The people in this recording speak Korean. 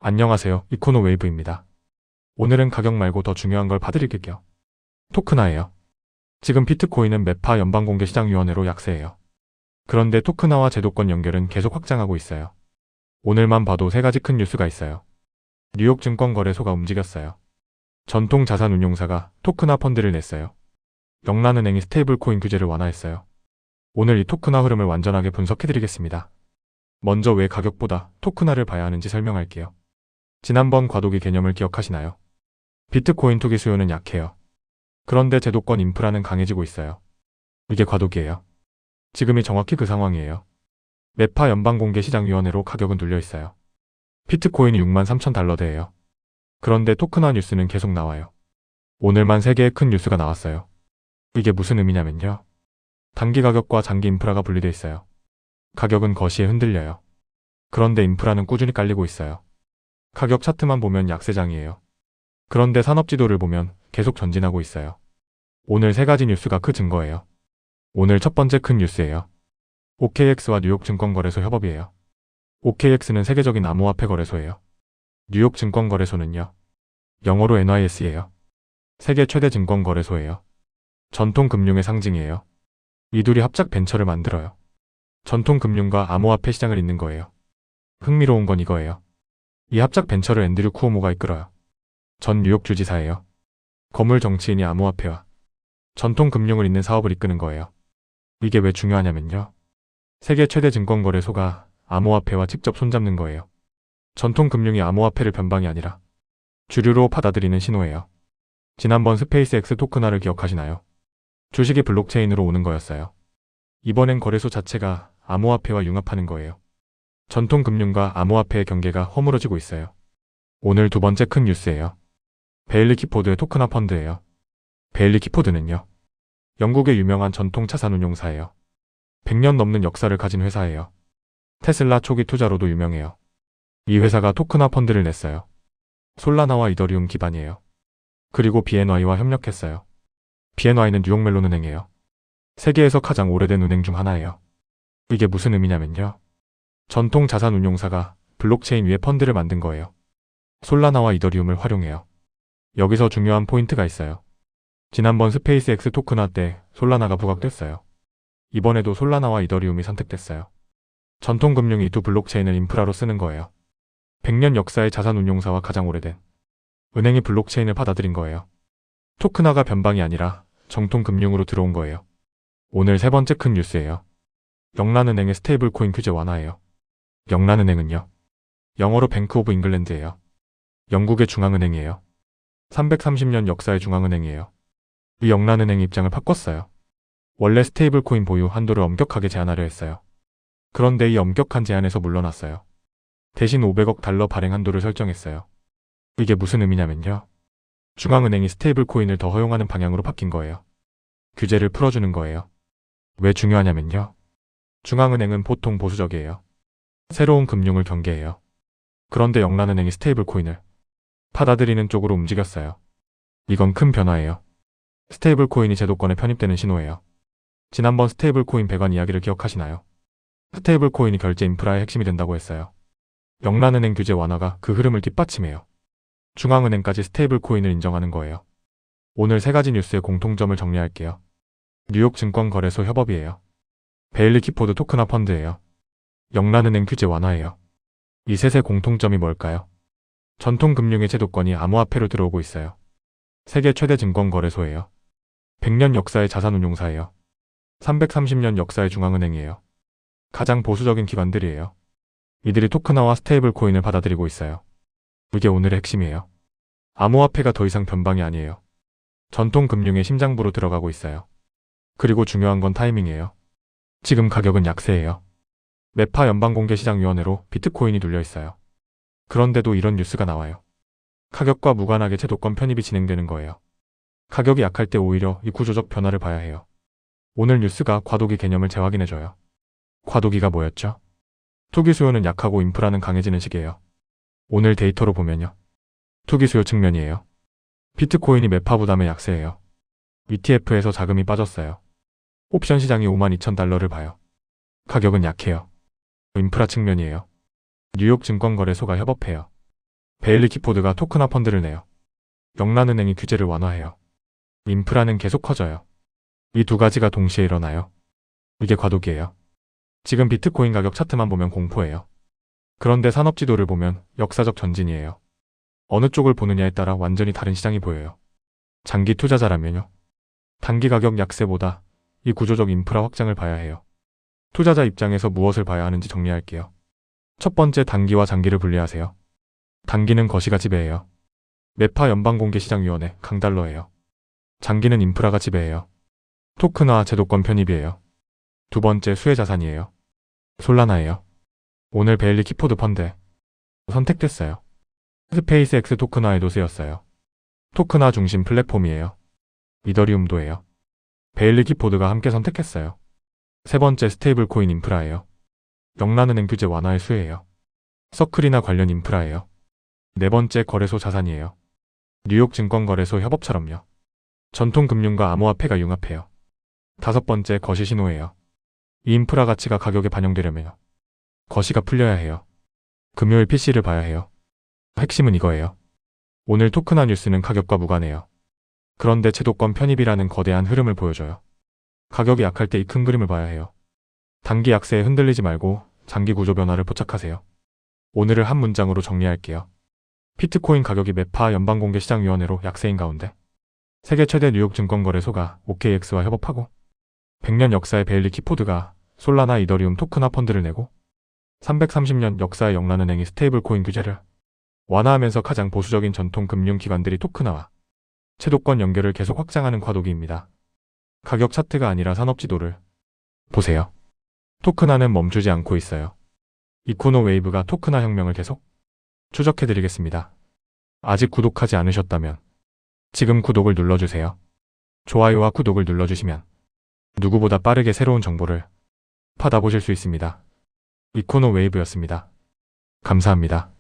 안녕하세요. 이코노 웨이브입니다. 오늘은 가격 말고 더 중요한 걸 봐드릴게요. 토크나예요. 지금 비트코인은 매파 연방공개시장위원회로 약세예요. 그런데 토크나와 제도권 연결은 계속 확장하고 있어요. 오늘만 봐도 세 가지 큰 뉴스가 있어요. 뉴욕 증권거래소가 움직였어요. 전통 자산운용사가 토크나 펀드를 냈어요. 영란은행이 스테이블코인 규제를 완화했어요. 오늘 이 토크나 흐름을 완전하게 분석해드리겠습니다. 먼저 왜 가격보다 토크나를 봐야 하는지 설명할게요. 지난번 과도기 개념을 기억하시나요? 비트코인 투기 수요는 약해요. 그런데 제도권 인프라는 강해지고 있어요. 이게 과도기예요. 지금이 정확히 그 상황이에요. 매파 연방공개시장위원회로 가격은 눌려 있어요. 비트코인이 63,000달러대예요. 그런데 토크나 뉴스는 계속 나와요. 오늘만 3개의 큰 뉴스가 나왔어요. 이게 무슨 의미냐면요. 단기 가격과 장기 인프라가 분리돼 있어요. 가격은 거시에 흔들려요. 그런데 인프라는 꾸준히 깔리고 있어요. 가격 차트만 보면 약세장이에요. 그런데 산업지도를 보면 계속 전진하고 있어요. 오늘 3가지 뉴스가 그 증거예요. 오늘 첫 번째 큰 뉴스예요. OKX와 뉴욕 증권거래소 협업이에요. OKX는 세계적인 암호화폐 거래소예요. 뉴욕 증권거래소는요. 영어로 NYS예요. 세계 최대 증권거래소예요. 전통 금융의 상징이에요. 이 둘이 합작 벤처를 만들어요. 전통 금융과 암호화폐 시장을 잇는 거예요. 흥미로운 건 이거예요. 이 합작 벤처를 앤드류 쿠오모가 이끌어요. 전 뉴욕 주지사예요. 거물 정치인이 암호화폐와 전통 금융을 잇는 사업을 이끄는 거예요. 이게 왜 중요하냐면요. 세계 최대 증권거래소가 암호화폐와 직접 손잡는 거예요. 전통 금융이 암호화폐를 변방이 아니라 주류로 받아들이는 신호예요. 지난번 스페이스X 토크나를 기억하시나요? 주식이 블록체인으로 오는 거였어요. 이번엔 거래소 자체가 암호화폐와 융합하는 거예요. 전통 금융과 암호화폐의 경계가 허물어지고 있어요. 오늘 두 번째 큰 뉴스예요. 베일리 키포드의 토크나 펀드예요. 베일리 키포드는요. 영국의 유명한 전통 자산운용사예요. 100년 넘는 역사를 가진 회사예요. 테슬라 초기 투자로도 유명해요. 이 회사가 토크나 펀드를 냈어요. 솔라나와 이더리움 기반이에요. 그리고 BNY와 협력했어요. BNY는 뉴욕 멜론 은행이에요. 세계에서 가장 오래된 은행 중 하나예요. 이게 무슨 의미냐면요. 전통 자산운용사가 블록체인 위에 펀드를 만든 거예요. 솔라나와 이더리움을 활용해요. 여기서 중요한 포인트가 있어요. 지난번 스페이스X 토크나 때 솔라나가 부각됐어요. 이번에도 솔라나와 이더리움이 선택됐어요. 전통 금융이 두 블록체인을 인프라로 쓰는 거예요. 100년 역사의 자산운용사와 가장 오래된 은행이 블록체인을 받아들인 거예요. 토크나가 변방이 아니라 정통 금융으로 들어온 거예요. 오늘 세 번째 큰 뉴스예요. 영란은행의 스테이블코인 규제 완화예요. 영란은행은요. 영어로 뱅크 오브 잉글랜드예요. 영국의 중앙은행이에요. 330년 역사의 중앙은행이에요. 이 영란은행이 입장을 바꿨어요. 원래 스테이블코인 보유 한도를 엄격하게 제한하려 했어요. 그런데 이 엄격한 제한에서 물러났어요. 대신 500억 달러 발행 한도를 설정했어요. 이게 무슨 의미냐면요. 중앙은행이 스테이블코인을 더 허용하는 방향으로 바뀐 거예요. 규제를 풀어주는 거예요. 왜 중요하냐면요. 중앙은행은 보통 보수적이에요. 새로운 금융을 경계해요. 그런데 영란은행이 스테이블코인을 받아들이는 쪽으로 움직였어요. 이건 큰 변화예요. 스테이블코인이 제도권에 편입되는 신호예요. 지난번 스테이블코인 배관 이야기를 기억하시나요? 스테이블코인이 결제 인프라의 핵심이 된다고 했어요. 영란은행 규제 완화가 그 흐름을 뒷받침해요. 중앙은행까지 스테이블코인을 인정하는 거예요. 오늘 3가지 뉴스의 공통점을 정리할게요. 뉴욕 증권거래소 협업이에요. 베일리 키포드 토크나 펀드예요. 영란은행 규제 완화예요. 이 셋의 공통점이 뭘까요? 전통 금융의 제도권이 암호화폐로 들어오고 있어요. 세계 최대 증권거래소예요. 100년 역사의 자산운용사예요. 330년 역사의 중앙은행이에요. 가장 보수적인 기관들이에요. 이들이 토크나와 스테이블코인을 받아들이고 있어요. 이게 오늘의 핵심이에요. 암호화폐가 더 이상 변방이 아니에요. 전통 금융의 심장부로 들어가고 있어요. 그리고 중요한 건 타이밍이에요. 지금 가격은 약세예요. 매파 연방공개시장위원회로 비트코인이 눌려 있어요. 그런데도 이런 뉴스가 나와요. 가격과 무관하게 제도권 편입이 진행되는 거예요. 가격이 약할 때 오히려 이 구조적 변화를 봐야 해요. 오늘 뉴스가 과도기 개념을 재확인해줘요. 과도기가 뭐였죠? 투기 수요는 약하고 인프라는 강해지는 시기예요. 오늘 데이터로 보면요. 투기 수요 측면이에요. 비트코인이 매파 부담의 약세예요. ETF에서 자금이 빠졌어요. 옵션 시장이 52,000달러를 봐요. 가격은 약해요. 인프라 측면이에요. 뉴욕 증권거래소가 협업해요. 베일리 키포드가 토크나 펀드를 내요. 영란은행이 규제를 완화해요. 인프라는 계속 커져요. 이 두 가지가 동시에 일어나요. 이게 과도기예요. 지금 비트코인 가격 차트만 보면 공포예요. 그런데 산업지도를 보면 역사적 전진이에요. 어느 쪽을 보느냐에 따라 완전히 다른 시장이 보여요. 장기 투자자라면요. 단기 가격 약세보다 이 구조적 인프라 확장을 봐야 해요. 투자자 입장에서 무엇을 봐야 하는지 정리할게요. 첫 번째, 단기와 장기를 분리하세요. 단기는 거시가 지배해요. 메파 연방공개시장위원회 강달러예요. 장기는 인프라가 지배해요. 토큰화 제도권 편입이에요. 두 번째, 수혜자산이에요. 솔라나예요. 오늘 베일리 키포드 펀드 선택됐어요. 스페이스X 토큰화에도 쓰였어요. 토큰화 중심 플랫폼이에요. 이더리움도예요. 베일리 키포드가 함께 선택했어요. 세 번째, 스테이블 코인 인프라예요. 영란은행 규제 완화의 수혜예요. 서클이나 관련 인프라예요. 네 번째, 거래소 자산이에요. 뉴욕 증권거래소 협업처럼요. 전통 금융과 암호화폐가 융합해요. 다섯 번째, 거시 신호예요. 이 인프라 가치가 가격에 반영되려면요. 거시가 풀려야 해요. 금요일 PC를 봐야 해요. 핵심은 이거예요. 오늘 토큰화 뉴스는 가격과 무관해요. 그런데 제도권 편입이라는 거대한 흐름을 보여줘요. 가격이 약할 때 이 큰 그림을 봐야 해요. 단기 약세에 흔들리지 말고 장기 구조 변화를 포착하세요. 오늘을 한 문장으로 정리할게요. 비트코인 가격이 메파 연방공개시장위원회로 약세인 가운데 세계 최대 뉴욕 증권거래소가 OKX와 협업하고 100년 역사의 베일리 키포드가 솔라나 이더리움 토큰화 펀드를 내고 330년 역사의 영란은행이 스테이블 코인 규제를 완화하면서 가장 보수적인 전통 금융기관들이 토큰화와 제도권 연결을 계속 확장하는 과도기입니다. 가격 차트가 아니라 산업지도를 보세요. 토큰화는 멈추지 않고 있어요. 이코노 웨이브가 토큰화 혁명을 계속 추적해드리겠습니다. 아직 구독하지 않으셨다면 지금 구독을 눌러주세요. 좋아요와 구독을 눌러주시면 누구보다 빠르게 새로운 정보를 받아보실 수 있습니다. 이코노 웨이브였습니다. 감사합니다.